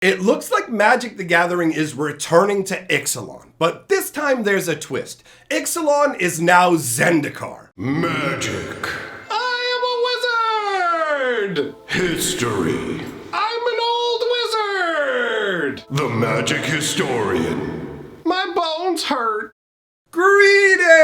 It looks like Magic the Gathering is returning to Ixalan, but this time there's a twist. Ixalan is now Zendikar. Magic. I am a wizard! History. I'm an old wizard! The magic historian. My bones hurt. Greetings!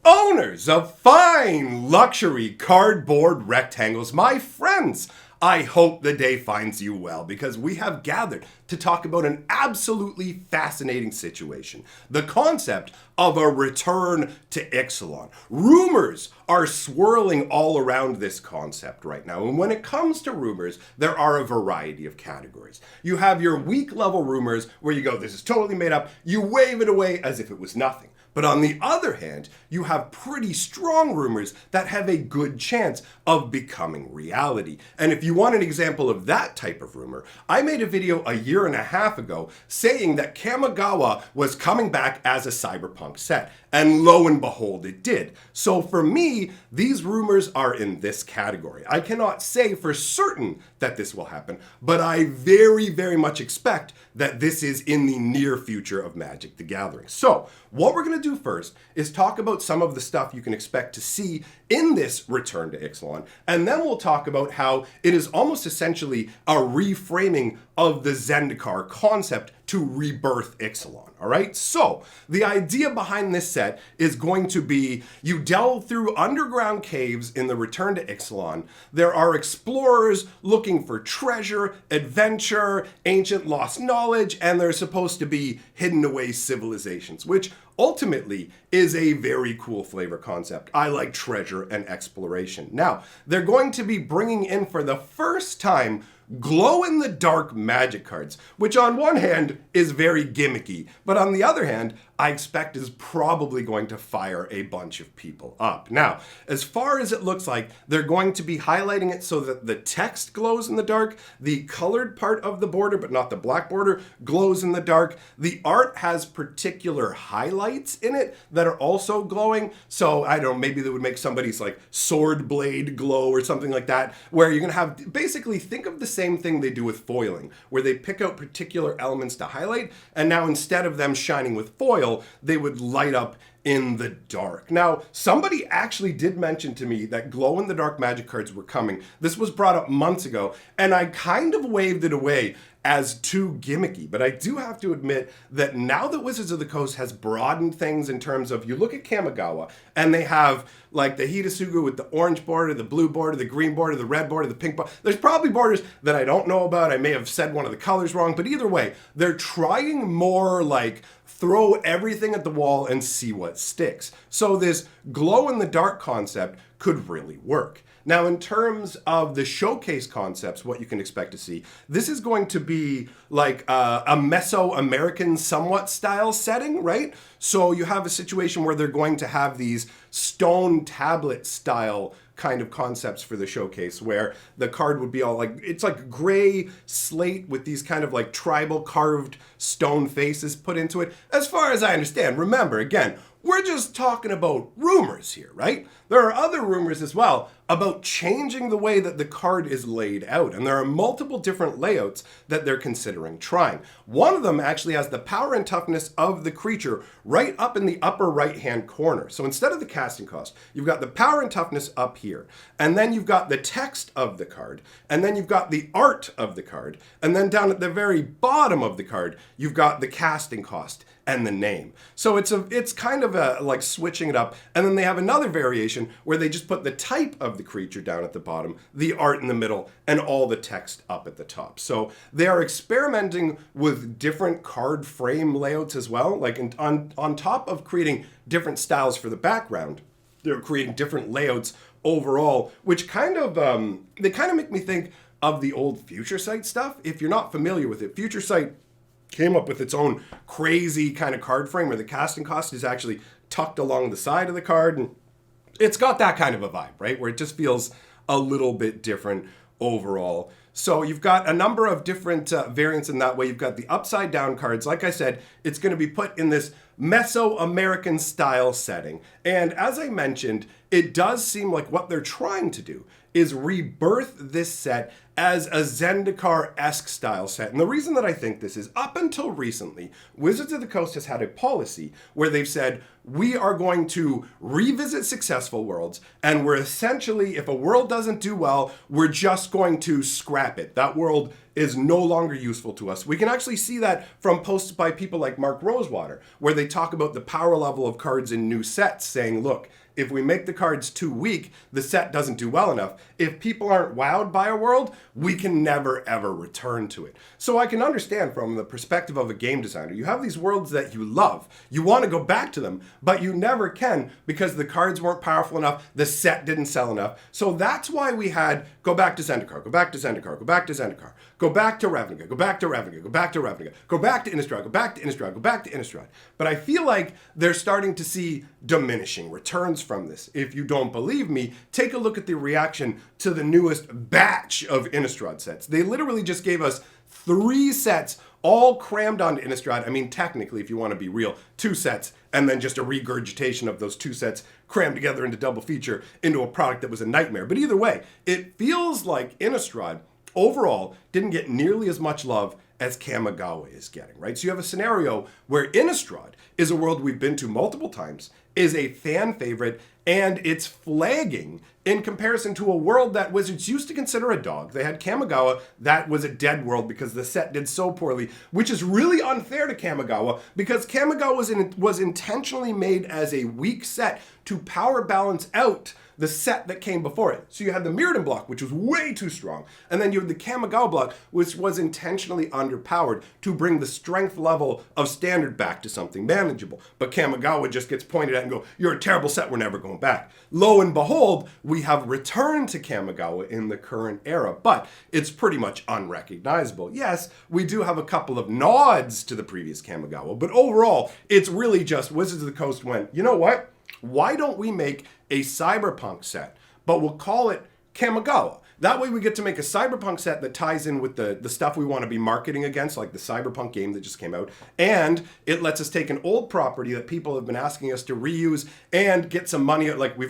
Owners of fine luxury cardboard rectangles, my friends! I hope the day finds you well because we have gathered to talk about an absolutely fascinating situation. The concept of a return to Ixalan. Rumors are swirling all around this concept right now. And when it comes to rumors, there are a variety of categories. You have your weak level rumors where you go, this is totally made up. You wave it away as if it was nothing. But on the other hand, you have pretty strong rumors that have a good chance of becoming reality. And if you want an example of that type of rumor, I made a video a year and a half ago saying that Kamigawa was coming back as a cyberpunk set. And lo and behold, it did. So for me, these rumors are in this category. I cannot say for certain that this will happen, but I very, very much expect that this is in the near future of Magic the Gathering. So what we're going to do first is talk about some of the stuff you can expect to see in this return to Ixalan, and then we'll talk about how it is almost essentially a reframing of the Zendikar concept to rebirth Ixalan, all right? So the idea behind this set is going to be you delve through underground caves in the return to Ixalan. There are explorers looking for treasure, adventure, ancient lost knowledge, and there's supposed to be hidden away civilizations, which ultimately is a very cool flavor concept. I like treasure and exploration. Now, they're going to be bringing in for the first time glow-in-the-dark magic cards, which on one hand is very gimmicky, but on the other hand, I expect is probably going to fire a bunch of people up. Now, as far as it looks like, they're going to be highlighting it so that the text glows in the dark, the colored part of the border, but not the black border, glows in the dark. The art has particular highlights in it that are also glowing, so I don't know, maybe they would make somebody's like sword blade glow or something like that, where you're gonna have, basically think of the same thing they do with foiling, where they pick out particular elements to highlight, and now instead of them shining with foil, they would light up in the dark. Now, somebody actually did mention to me that glow-in-the-dark magic cards were coming. This was brought up months ago, and I kind of waved it away as too gimmicky. But I do have to admit that now that Wizards of the Coast has broadened things in terms of, you look at Kamigawa, and they have like the Hitasugu with the orange border, the blue border, the green border, the red border, the pink border. There's probably borders that I don't know about. I may have said one of the colors wrong, but either way, they're trying more like throw everything at the wall and see what sticks. So this glow-in-the-dark concept could really work. Now, in terms of the showcase concepts, what you can expect to see, this is going to be like a Mesoamerican somewhat style setting, right? So you have a situation where they're going to have these stone tablet style kind of concepts for the showcase, where the card would be all like, it's like gray slate with these kind of like tribal carved stone faces put into it. As far as I understand, remember, again, we're just talking about rumors here, right? There are other rumors as well about changing the way that the card is laid out, and there are multiple different layouts that they're considering trying. One of them actually has the power and toughness of the creature right up in the upper right-hand corner. So instead of the casting cost, you've got the power and toughness up here, and then you've got the text of the card, and then you've got the art of the card, and then down at the very bottom of the card, you've got the casting cost and the name. So it's kind of like switching it up. And then they have another variation where they just put the type of the creature down at the bottom, the art in the middle, and all the text up at the top. So they are experimenting with different card frame layouts as well. Like on top of creating different styles for the background, they're creating different layouts overall, which kind of, they kind of make me think of the old Future Sight stuff. If you're not familiar with it, Future Sight came up with its own crazy kind of card frame where the casting cost is actually tucked along the side of the card, and it's got that kind of a vibe, right? Where it just feels a little bit different overall. So you've got a number of different variants in that way. You've got the upside down cards. Like I said, it's going to be put in this Mesoamerican style setting. And as I mentioned, it does seem like what they're trying to do is rebirth this set as a Zendikar-esque style set. And the reason that I think this is, up until recently, Wizards of the Coast has had a policy where they've said, we are going to revisit successful worlds, and we're essentially, if a world doesn't do well, we're just going to scrap it. That world is no longer useful to us. We can actually see that from posts by people like Mark Rosewater, where they talk about the power level of cards in new sets, saying, look, if we make the cards too weak, the set doesn't do well enough. If people aren't wowed by a world, we can never, ever return to it. So I can understand from the perspective of a game designer, you have these worlds that you love. You want to go back to them, but you never can because the cards weren't powerful enough, the set didn't sell enough. So that's why we had go back to Zendikar, go back to Zendikar, go back to Zendikar, go back to Ravnica, go back to Ravnica, go back to Ravnica, go back to Innistrad, go back to Innistrad, go back to Innistrad. But I feel like they're starting to see diminishing returns from this. If you don't believe me, take a look at the reaction to the newest batch of Innistrad sets. They literally just gave us 3 sets all crammed onto Innistrad. I mean, technically, if you want to be real, 2 sets, and then just a regurgitation of those 2 sets crammed together into double feature into a product that was a nightmare. But either way, it feels like Innistrad overall didn't get nearly as much love as Kamigawa is getting, right? So you have a scenario where Innistrad is a world we've been to multiple times, is a fan favorite, and it's flagging in comparison to a world that Wizards used to consider a dog. They had Kamigawa, that was a dead world because the set did so poorly, which is really unfair to Kamigawa because Kamigawa was intentionally made as a weak set to power balance out the set that came before it. So you had the Mirrodin block, which was way too strong, and then you had the Kamigawa block, which was intentionally underpowered to bring the strength level of standard back to something manageable. But Kamigawa just gets pointed at and go, you're a terrible set, we're never going back. Lo and behold, we have returned to Kamigawa in the current era, but it's pretty much unrecognizable. Yes, we do have a couple of nods to the previous Kamigawa, but overall, it's really just Wizards of the Coast went, you know what? Why don't we make a cyberpunk set, but we'll call it Kamigawa? That way we get to make a cyberpunk set that ties in with the stuff we want to be marketing against, like the cyberpunk game that just came out. And it lets us take an old property that people have been asking us to reuse and get some money. Like we've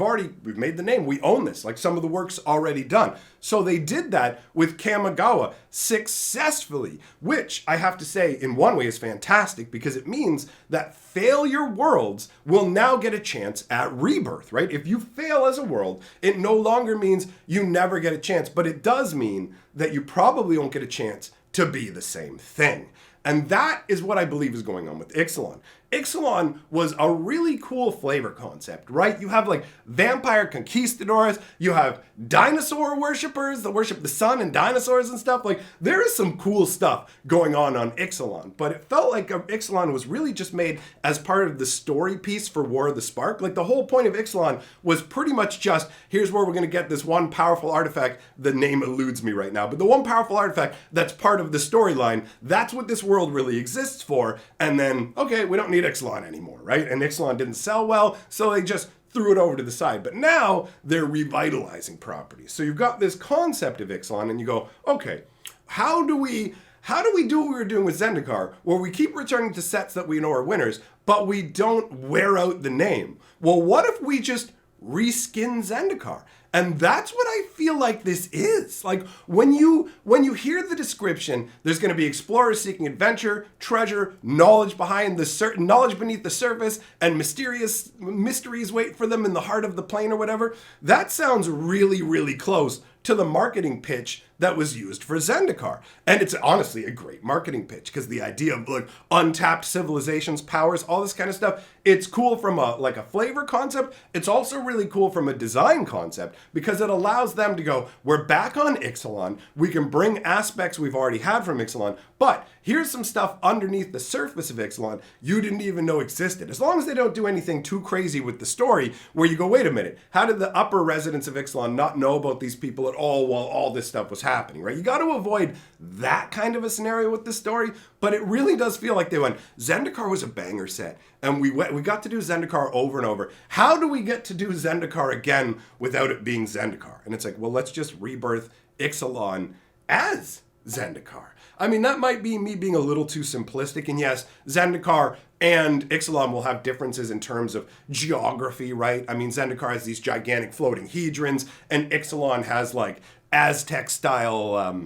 made the name, we own this, like some of the work's already done. So they did that with Kamigawa successfully, which I have to say in one way is fantastic because it means that failure worlds will now get a chance at rebirth, right? If you fail as a world, it no longer means you never get a chance, but it does mean that you probably won't get a chance to be the same thing. And that is what I believe is going on with Ixalan. Ixalan was a really cool flavor concept, right? You have like vampire conquistadors, you have dinosaur worshippers that worship the sun and dinosaurs and stuff. Like there is some cool stuff going on Ixalan, but it felt like Ixalan was really just made as part of the story piece for War of the Spark. Like the whole point of Ixalan was pretty much just, here's where we're going to get this one powerful artifact. The name eludes me right now, but the one powerful artifact that's part of the storyline, that's what this world really exists for. And then, okay, we don't need Ixalan anymore, right? And Ixalan didn't sell well, so they just threw it over to the side. But now they're revitalizing properties. So you've got this concept of Ixalan, and you go, okay, how do we do what we were doing with Zendikar, where we keep returning to sets that we know are winners, but we don't wear out the name? Well, what if we just reskin Zendikar? And that's what I feel like this is. Like when you hear the description, there's going to be explorers seeking adventure, treasure, knowledge beneath the surface, and mysteries wait for them in the heart of the plane or whatever. That sounds really, really close to the marketing pitch that was used for Zendikar. And it's honestly a great marketing pitch because the idea of like untapped civilizations, powers, all this kind of stuff, it's cool from a flavor concept. It's also really cool from a design concept because it allows them to go, we're back on Ixalan. We can bring aspects we've already had from Ixalan, but here's some stuff underneath the surface of Ixalan you didn't even know existed. As long as they don't do anything too crazy with the story where you go, wait a minute, how did the upper residents of Ixalan not know about these people at all while all this stuff was happening, right? You got to avoid that kind of a scenario with this story, but it really does feel like they went, Zendikar was a banger set, and we got to do Zendikar over and over. How do we get to do Zendikar again without it being Zendikar? And it's like, well, let's just rebirth Ixalan as Zendikar. I mean, that might be me being a little too simplistic, and yes, Zendikar and Ixalan will have differences in terms of geography, right? I mean, Zendikar has these gigantic floating hedrons, and Ixalan has like Aztec style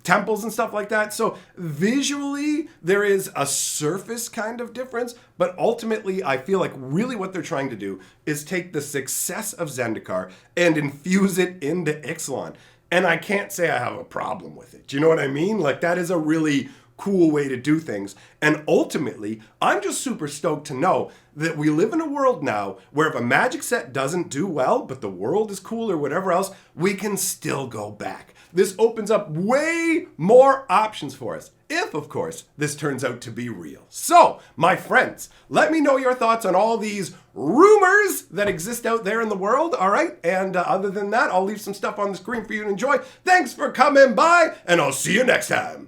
temples and stuff like that. So visually, there is a surface kind of difference, but ultimately, I feel like really what they're trying to do is take the success of Zendikar and infuse it into Ixalan. And I can't say I have a problem with it. Do you know what I mean? Like, that is a really cool way to do things. And ultimately, I'm just super stoked to know that we live in a world now where if a Magic set doesn't do well, but the world is cool or whatever else, we can still go back. This opens up way more options for us. If, of course, this turns out to be real. So, my friends, let me know your thoughts on all these rumors that exist out there in the world, all right? And other than that, I'll leave some stuff on the screen for you to enjoy. Thanks for coming by, and I'll see you next time.